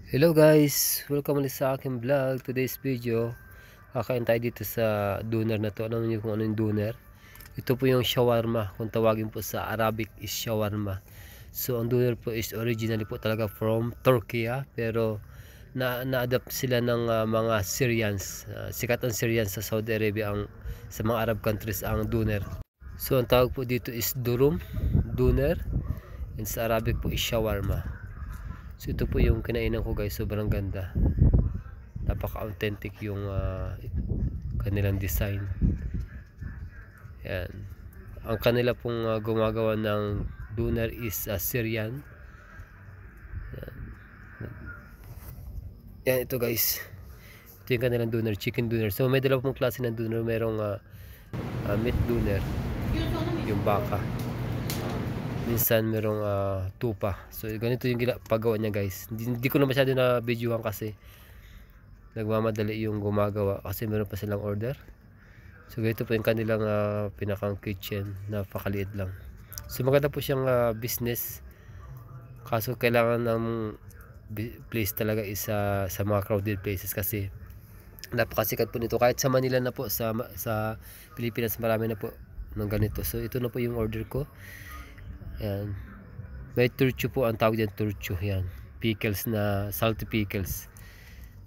Hello guys! Welcome ulit sa aking vlog. Today's video, kakain tayo dito sa doner na to. Alam niyo kung ano yung doner? Ito po yung shawarma. Kung tawagin po sa Arabic is shawarma. So ang doner po is originally po talaga from Turkey, pero na-adapt sila ng mga Syrians. Sikat ang Syrians sa Saudi Arabia, sa mga Arab countries ang doner. So ang tawag po dito is durum, doner, and sa Arabic po is shawarma. So ito po yung kinainan ko guys, sobrang ganda, napaka-authentic yung kanilang design. Yan. Ang kanila pong gumagawa ng doner is Syrian. Yan. Yan, ito guys, ito yung kanilang doner, chicken doner. So may dalawa pong klase ng doner. Merong meat doner, yung baka. Minsan merong tupa. So ganito yung paggawa niya guys. Hindi ko na masyado na videohan kasi nagmamadali yung gumagawa, kasi meron pa silang order. So ganito po yung kanilang pinakang kitchen, napakaliit lang. So maganda po siyang business, kaso kailangan ng place talaga isa sa mga crowded places, kasi napakasikat po nito. Kahit sa Manila na po, sa Pilipinas, marami na po ng ganito. So ito na po yung order ko. Yan. May turcho po ang tawag dyan, turcho. Yan. Pickles, na salty pickles.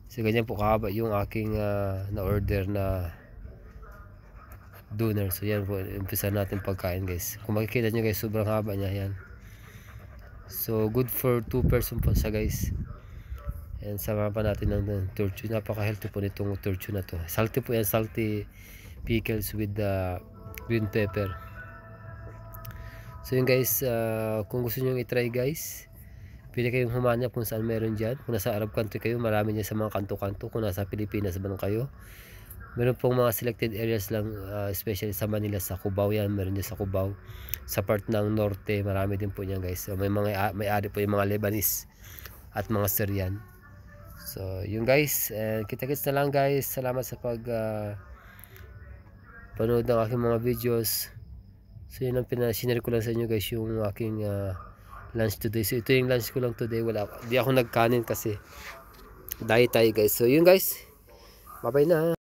So ganyan po kahaba yung aking na-order na doner. So yan po, umpisa natin pagkain guys. Kung makikita nyo guys, sobrang haba niya. Yan. So good for 2 person po sa guys. Yan, sama pa natin ng turcho. Napaka-healthy po nitong turcho na to. Salty po yan, salty pickles with the green pepper. So yun guys, kung gusto nyo i-try guys, pwede kayong humanap kung saan meron dyan. Kung nasa Arab country kayo, marami dyan sa mga kanto-kanto. Kung nasa Pilipinas naman kayo, meron pong mga selected areas lang, especially sa Manila, sa Cubao yan. Meron dyan sa Cubao. Sa part ng norte, marami din po yan guys. So may-ari po yung mga Lebanese at mga Syrian. So yun guys, kita-kits na lang guys. Salamat sa panood ng aking mga videos. So yun ang sinare ko lang sa inyo guys, yung aking lunch today. So ito yung lunch ko lang today. Di ako nagkanin kasi diet tayo guys. So yun guys, bye bye na.